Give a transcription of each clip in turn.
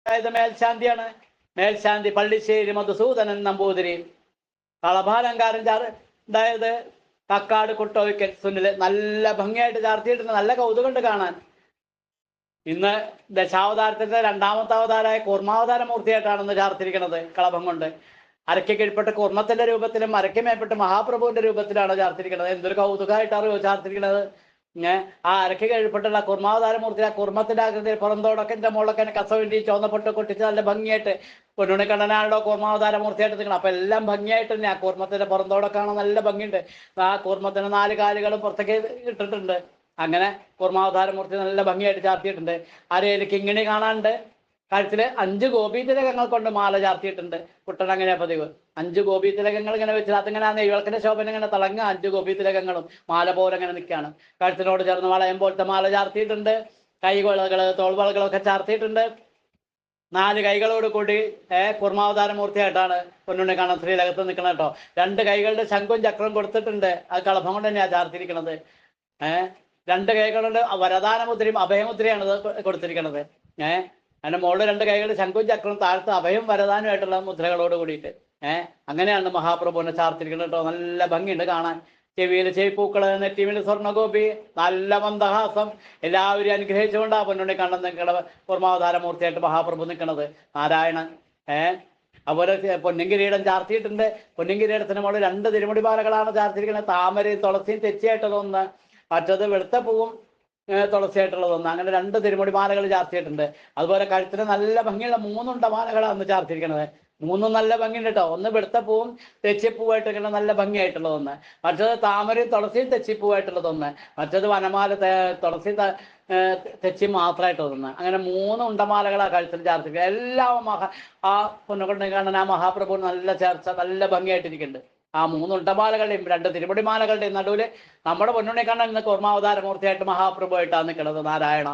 അതായത് മേൽശാന്തിയാണ്. മേൽശാന്തി പള്ളിശ്ശേരി മധുസൂദനൻ നമ്പൂതിരി. കളഭാലങ്കാരൻ അതായത് കക്കാട് കുട്ടോയ്ക്കൽ സുനില്. നല്ല ഭംഗിയായിട്ട് ചാർത്തിയിട്ടുണ്ട്. നല്ല കൗതുകമുണ്ട് കാണാൻ. ഇന്ന് ദശാവതാരത്തിന്റെ രണ്ടാമത്തെ അവതാരമായ കൂർമാവതാര മൂർത്തിയായിട്ടാണ് ഇന്ന് ചാർത്തിരിക്കുന്നത്. കളഭം കൊണ്ട് അരയ്ക്ക് കീഴ്പ്പെട്ട് കൂർമ്മത്തിന്റെ രൂപത്തിലും അരയ്ക്ക് മേൽപ്പെട്ട് മഹാപ്രഭുവിന്റെ രൂപത്തിലാണ് ചാർത്തിരിക്കുന്നത്. എന്തൊരു കൗതുകമായിട്ടാണ് ചാർത്തിരിക്കുന്നത്. ആ അരയ്ക്ക് കീഴ്പ്പെട്ടുള്ള കൂർമാവതാര മൂർത്തി, ആ കുർമ്മത്തിന്റെ ആകൃതിയിൽ പുറന്തോടൊക്കെ എന്റെ മുകളൊക്കെ കസവിന്റെ ചോന്നപ്പെട്ട് കൊട്ടിച്ച് നല്ല ഭംഗിയായിട്ട് പൊന്നുണിക്കണ്ണനാണല്ലോ കൂർമാവതാര മൂർത്തിയായിട്ട് നിൽക്കണം. അപ്പൊ എല്ലാം ഭംഗിയായിട്ട് തന്നെ ആ കൂർമ്മത്തിന്റെ പുറന്തോടൊക്കെ കാണാൻ നല്ല ഭംഗിയുണ്ട്. ആ കൂർമ്മത്തിന് 4 കാലുകളും പുറത്തേക്ക് ഇട്ടിട്ടുണ്ട്. അങ്ങനെ കൂർമാവതാര മൂർത്തി നല്ല ഭംഗിയായിട്ട് ചാർത്തിയിട്ടുണ്ട്. അരയിൽ കിങ്ങിണി കാണാനുണ്ട്. കഴുത്തില് 5 ഗോപീതിലകങ്ങൾ കൊണ്ട് മാല ചാർത്തിയിട്ടുണ്ട്. കുട്ടൻ അങ്ങനെ പതിവ് 5 ഗോപീതിലകങ്ങൾ ഇങ്ങനെ വെച്ചത് അതിങ്ങനെ നെയ്വളക്കിന്റെ ശോഭന ഇങ്ങനെ തിളങ്ങുക. 5 ഗോപീതിലകങ്ങളും മാല പോലെ ഇങ്ങനെ നിൽക്കുകയാണ്. കഴുത്തിനോട് ചേർന്ന് വളയം പോലത്തെ മാല ചാർത്തിയിട്ടുണ്ട്. കൈവളകള് തോൾവളകളൊക്കെ ചാർത്തിയിട്ടുണ്ട്. 4 കൈകളോട് കൂടി കൂർമാവതാര മൂർത്തിയായിട്ടാണ് പൊന്നുണ്ണി കാണാൻ ശ്രീലകത്ത് നിൽക്കണം കേട്ടോ. 2 കൈകളുടെ ശംഖും ചക്രവും കൊടുത്തിട്ടുണ്ട്. അത് കളഭം കൊണ്ട് തന്നെയാണ് ചാർത്തിരിക്കുന്നത്. 2 കൈകളുടെ വരദാന മുദ്രയും അഭയമുദ്രയാണ് കൊടുത്തിരിക്കുന്നത്. അതിന്റെ മുകളിൽ 2 കൈകൾ ശംഖും ചക്രവും, താഴത്ത് അഭയം വരദാനുമായിട്ടുള്ള മുദ്രകളോട് കൂടിയിട്ട് അങ്ങനെയാണ് മഹാപ്രഭുവിനെ ചാർത്തിരിക്കുന്നത് കേട്ടോ. നല്ല ഭംഗിയുണ്ട് കാണാൻ. ചെവിയിൽ ചെവിപ്പൂക്കള്, നെറ്റിമിൽ സ്വർണ്ണഗോപി, നല്ല മന്ദഹാസം. എല്ലാവരും അനുഗ്രഹിച്ചുകൊണ്ടാണ് പൊന്നുണ്ണി കണ്ണൻ നിൽക്കണത്. കൂർമാവതാര മൂർത്തിയായിട്ട് മഹാപ്രഭു നിൽക്കുന്നത് നാരായണൻ. അതുപോലെ പൊന്നിൻകിരീടം ചാർത്തിയിട്ടുണ്ട്. പൊന്നിൻകിരീടത്തിന് മുകളിൽ 2 തിരുമുടി മാലകളാണ് ചാർത്തിരിക്കുന്നത്. താമരയും തുളസിയും തെച്ചിയായിട്ടുള്ളതൊന്ന്, മറ്റത് വെളുത്ത പൂവും തുളസിയായിട്ടുള്ളതൊന്ന്. അങ്ങനെ 2 തിരുമുടി മാലകൾ ചാർത്തിയിട്ടുണ്ട്. അതുപോലെ കഴുത്തിന് നല്ല ഭംഗിയുള്ള 3 ഉണ്ടമാലകളാണ് ചാർത്തിരിക്കുന്നത്. 3 നല്ല ഭംഗിയുണ്ട് കേട്ടോ. ഒന്ന് വെളുത്ത പൂവും തെച്ചിപ്പൂവായിട്ടിരിക്കുന്ന നല്ല ഭംഗിയായിട്ടുള്ളതൊന്ന്, മറ്റത് താമരയും തുളസിയും തെച്ചിപ്പൂവായിട്ടുള്ളതൊന്ന്, മറ്റത് വനമാല തുളസി തെച്ചി മാത്രമായിട്ടൊന്ന്. അങ്ങനെ 3 ഉണ്ടമാലകളാണ് കഴുത്തിൽ ചാർത്തിരിക്കുന്നത്. എല്ലാം ആ പൊന്നുകൊണ്ടിരിക്കുന്ന ആ മഹാപ്രഭു നല്ല ചേർച്ച, നല്ല ഭംഗിയായിട്ടിരിക്കുന്നുണ്ട്. ആ 3 ഉണ്ടമാലകളുടെയും 2 തിരുമുടിമാലകളുടെയും നടുവില് നമ്മുടെ പൊന്നുണ്ണിക്കണ്ണൻ ഇന്ന് കൂർമാവതാര മൂർത്തിയായിട്ട് മഹാപ്രഭുവായിട്ടാണ് നിൽക്കുന്നത് നാരായണ.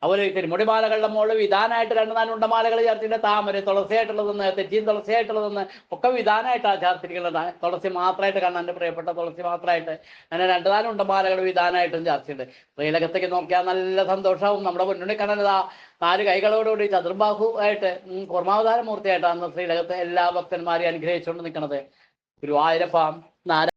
അതുപോലെ ഈ തിരുമുടിമാലകളുടെ മുകളിൽ വിധാനമായിട്ട് 2-4 ഉണ്ടമാലകൾ ചേർത്തിട്ട് താമര തുളസിയായിട്ടുള്ളതെന്ന്, തെച്ചിയും തുളസിയായിട്ടുള്ളതെന്ന് ഒക്കെ വിധാനമായിട്ടാണ് ചേർത്തിരിക്കുന്നത്. തുളസി മാത്രമായിട്ട് കണ്ണൻ്റെ പ്രിയപ്പെട്ട തുളസി മാത്രമായിട്ട് അങ്ങനെ 2-4 ഉണ്ടമാലകൾ വിധാനമായിട്ടും ചേർത്തിട്ടുണ്ട്. ശ്രീലകത്തേക്ക് നോക്കിയാൽ നല്ല സന്തോഷവും. നമ്മുടെ പൊന്നുണ്ണിക്കണ്ണൻ 4 കൈകളോടുകൂടി ചതുർബാഹു ആയിട്ട് കൂർമാവതാര മൂർത്തിയായിട്ടാണ് ശ്രീലകത്തെ എല്ലാ ഭക്തന്മാരെയും അനുഗ്രഹിച്ചുകൊണ്ട് നിൽക്കുന്നത്. ഗുരുവായൂരപ്പ നാരായണ.